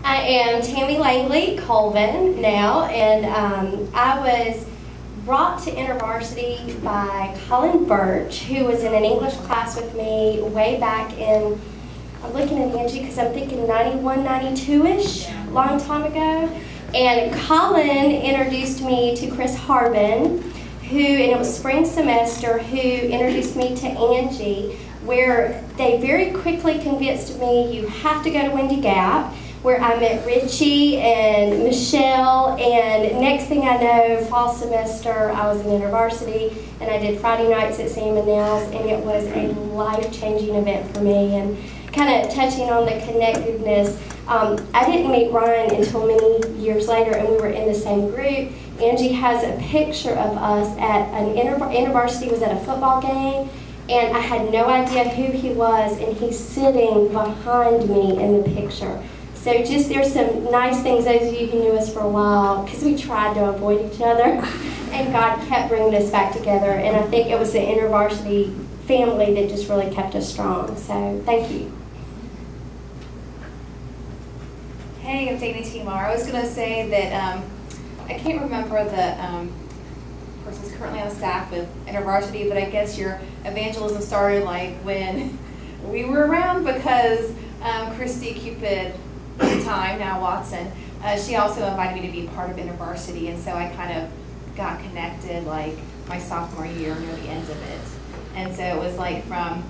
I am Tammy Langley Colvin now, and I was brought to InterVarsity by Colin Birch, who was in an English class with me way back in, I'm looking at Angie because I'm thinking 91, 92-ish, long time ago. And Colin introduced me to Chris Harbin, and it was spring semester, who introduced me to Angie, where they very quickly convinced me you have to go to Windy Gap, where I met Richie and Michelle, and next thing I know, fall semester, I was in InterVarsity, and I did Friday nights at Sam and Nell's, and it was a life-changing event for me. And kind of touching on the connectedness, I didn't meet Ryan until many years later, and we were in the same group. Angie has a picture of us at an InterVarsity, was at a football game, and I had no idea who he was, and he's sitting behind me in the picture. So just there's some nice things, those of you who knew us for a while, because we tried to avoid each other, and God kept bringing us back together. And I think it was the InterVarsity family that just really kept us strong. So thank you. Hey, I'm Dana Timar. I was going to say that I can't remember the person's currently on staff with InterVarsity, but I guess your evangelism started like when we were around, because Christy Cupid, at the time, now Watson, she also invited me to be part of InterVarsity, and so I kind of got connected like my sophomore year near the end of it. And so it was like from,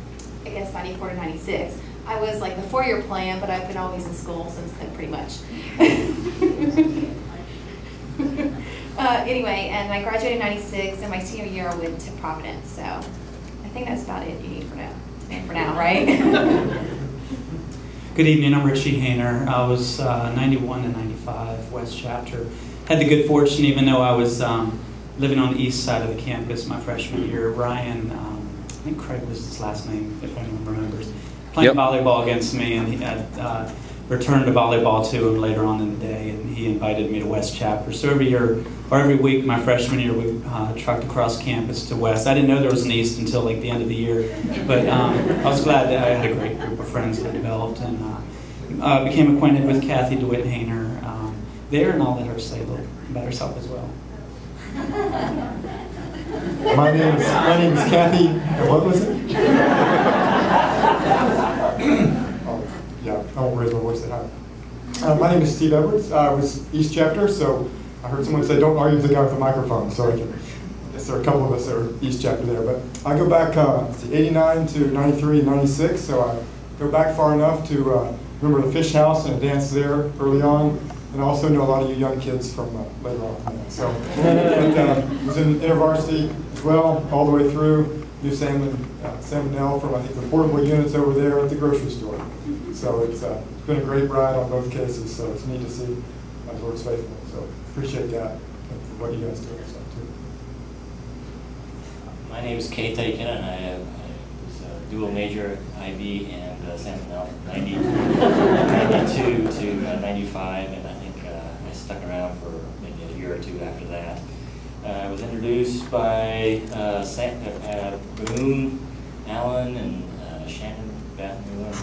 I guess, 94 to 96. I was like the 4-year plan, but I've been always in school since then, pretty much. Anyway, and I graduated in 96, and my senior year I went to Providence, so I think that's about it you need for now, right? Good evening, I'm Richie Hayner. I was 91 to 95, West Chapter. Had the good fortune, even though I was living on the east side of the campus my freshman year, Ryan, I think Craig was his last name, if anyone remembers, playing volleyball against me, and he had returned to volleyball to him later on in the day, and he invited me to West Chapter. So every year, or every week my freshman year, we trucked across campus to West. I didn't know there was an East until like the end of the year, but I was glad that I had a great group of friends that developed, and became acquainted with Kathy DeWitt Hayner there, and I'll let her say a little about herself as well. My name is Kathy, and what was it? Yeah, I won't raise my voice that high. My name is Steve Edwards. I was East Chapter, so I heard someone say, don't argue with the guy with the microphone. So I guess there are a couple of us that are East Chapter there. But I go back 89 to 93 and 96, so I go back far enough to remember the Fish House and dance there early on. And I also know a lot of you young kids from later on. So I was in InterVarsity as well, all the way through. Knew Sam and Nell from, I think, the portable units over there at the grocery store. So it's been a great ride on both cases, so it's neat to see the Lord's faithful. So appreciate that and for what you guys do. So too. My name is Kate Aiken, and I was a dual major at IB and Sam and Nell, 92 to 95, and I think I stuck around for maybe a year or two after that. I was introduced by Boone, Alan, and Shannon, Beth Newland,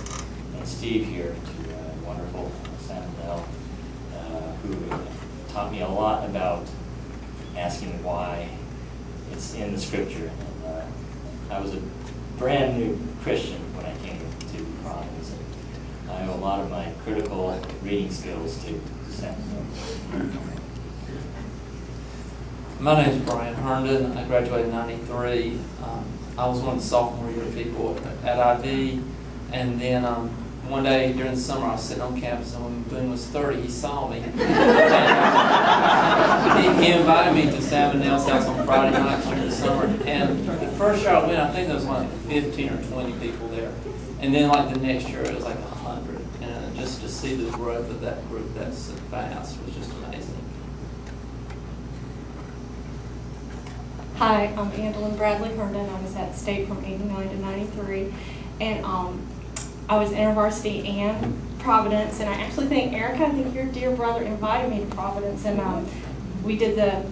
and Steve here, to wonderful Sam and Nell, who taught me a lot about asking why it's in the Scripture. And I was a brand new Christian when I came to Providence, and I owe a lot of my critical reading skills to Sam and Nell. My name is Brian Herndon. I graduated in 93. I was one of the sophomore year people at IB, and then one day during the summer I was sitting on campus, and when Boone was 30, he saw me. He invited me to Sam and Nell's house on Friday nights during the summer, and the first year I went, I think there was like 15 or 20 people there, and then like the next year it was like 100, and just to see the growth of that group that's fast was just amazing. Hi, I'm Andalyn Bradley Herndon. I was at State from 89 to 93, and I was InterVarsity and Providence, and I actually think, Erica, I think your dear brother invited me to Providence, and we did the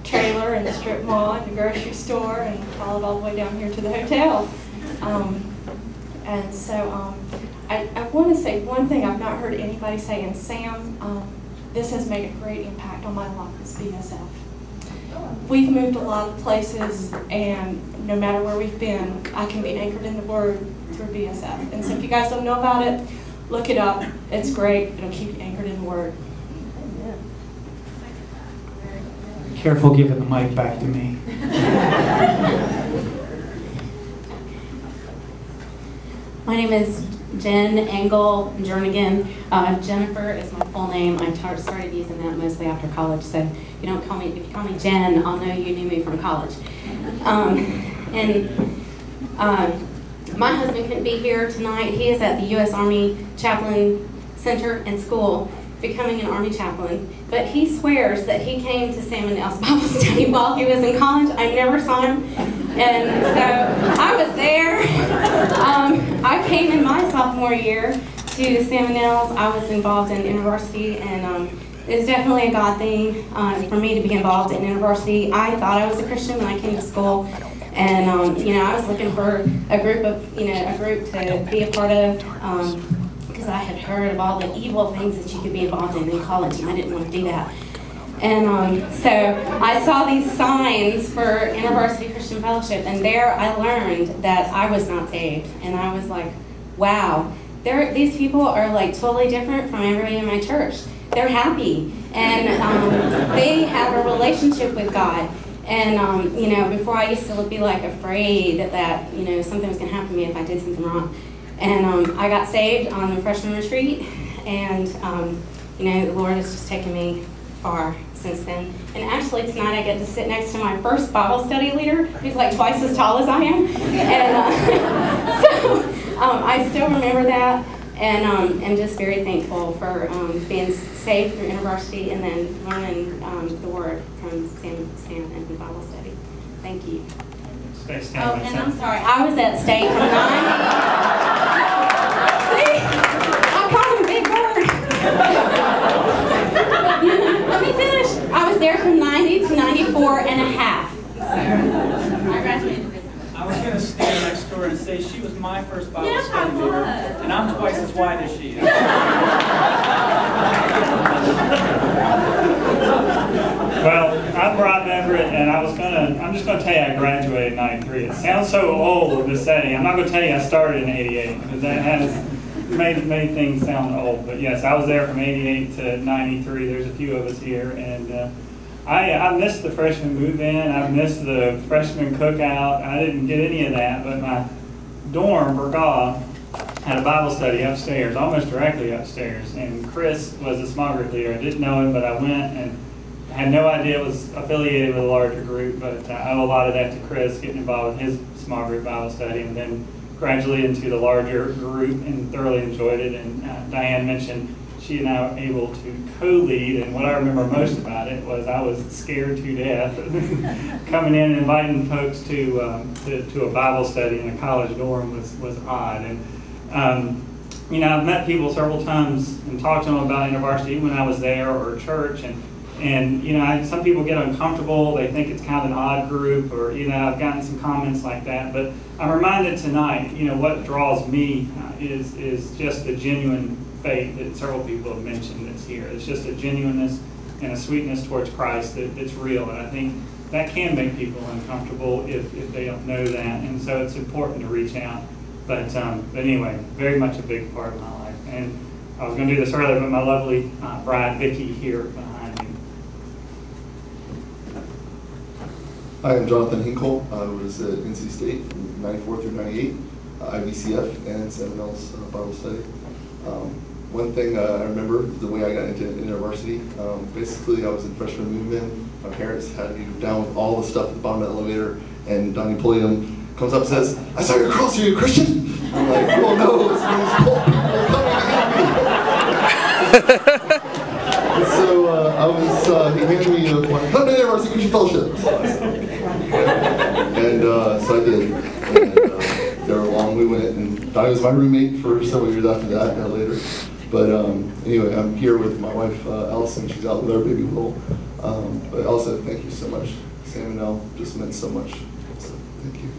trailer and the strip mall and the grocery store and followed all the way down here to the hotel. And so I want to say one thing I've not heard anybody say, and Sam, this has made a great impact on my life, is BSF. We've moved a lot of places, and no matter where we've been, I can be anchored in the Word through BSF. And so if you guys don't know about it, look it up. It's great. It'll keep you anchored in the Word. Careful giving the mic back to me. My name is Jen Engel Jernigan. Jennifer is my full name. I started using that mostly after college, so if you call me Jen, I'll know you knew me from college. My husband couldn't be here tonight. He is at the U.S. Army Chaplain Center and School, becoming an Army chaplain. But he swears that he came to Sam and Nell's Bible study while he was in college. I never saw him. And so I was there. I came in my sophomore year to Sam and Nell's. I was involved in InterVarsity, and it was definitely a God thing for me to be involved in InterVarsity. I thought I was a Christian when I came to school, and I was looking for a group to be a part of, because I had heard of all the evil things that you could be involved in college, and I didn't want to do that. And so I saw these signs for InterVarsity Christian Fellowship, and there I learned that I was not saved. And I was like, wow, these people are like totally different from everybody in my church. They're happy, and they have a relationship with God. And before I used to be like afraid that something was going to happen to me if I did something wrong. And I got saved on the freshman retreat, and the Lord has just taken me far since then. And actually tonight I get to sit next to my first Bible study leader, who's like twice as tall as I am. And so I still remember that, and I'm just very thankful for being saved through InterVarsity and then learning the Word from Sam and the Bible study. Thank you. Stay Oh, standing. and I'm sorry, I was at State from 90. See? I called him a big bird. Let me finish. I was there from 90 to 94 and a half. So, I graduated this. I was going to stand next door and say she was my first Bible study leader, and I'm twice as wide as she is. Well, I'm Rob Everett, and I'm just going to tell you I graduated in 93. It sounds so old to say. I'm not going to tell you I started in 88, because that has made things sound old. But yes, I was there from 88 to 93. There's a few of us here, and I missed the freshman move-in. I missed the freshman cookout. I didn't get any of that, but my dorm, Burgaw, had a Bible study upstairs, almost directly upstairs, and Chris was a small group leader. I didn't know him, but I went and had no idea it was affiliated with a larger group, but I owe a lot of that to Chris getting involved with his small group Bible study, and then gradually into the larger group, and thoroughly enjoyed it. And Diane mentioned she and I were able to co-lead, and what I remember most about it was I was scared to death coming in and inviting folks to a Bible study in a college dorm was odd. And I've met people several times and talked to them about InterVarsity when I was there, or church, and some people get uncomfortable. They think it's kind of an odd group, or I've gotten some comments like that. But I'm reminded tonight, what draws me is just the genuine faith that several people have mentioned that's here. It's just a genuineness and a sweetness towards Christ that's real, and I think that can make people uncomfortable if they don't know that, and so it's important to reach out. But anyway, very much a big part of my life. And I was going to do this earlier, but my lovely bride, Vicki, here behind me. Hi, I'm Jonathan Hinkle. I was at NC State from 94 through 98, IVCF, and Sept Bible study. One thing I remember, the way I got into InterVarsity, basically I was in freshman movement. My parents had me down with all the stuff at the bottom of the elevator, and Donnie Pulliam comes up and says, "I saw your cross, are you a Christian?" I'm like, "Oh no, it's one of these cold people coming to get me." And so he handed me a come to InterVarsity Christian Fellowship. And so I did. And there along we went, and Donnie was my roommate for several years after that, later. But anyway, I'm here with my wife, Allison. She's out with our baby Will. But also, thank you so much. Sam and Nell just meant so much. So, thank you.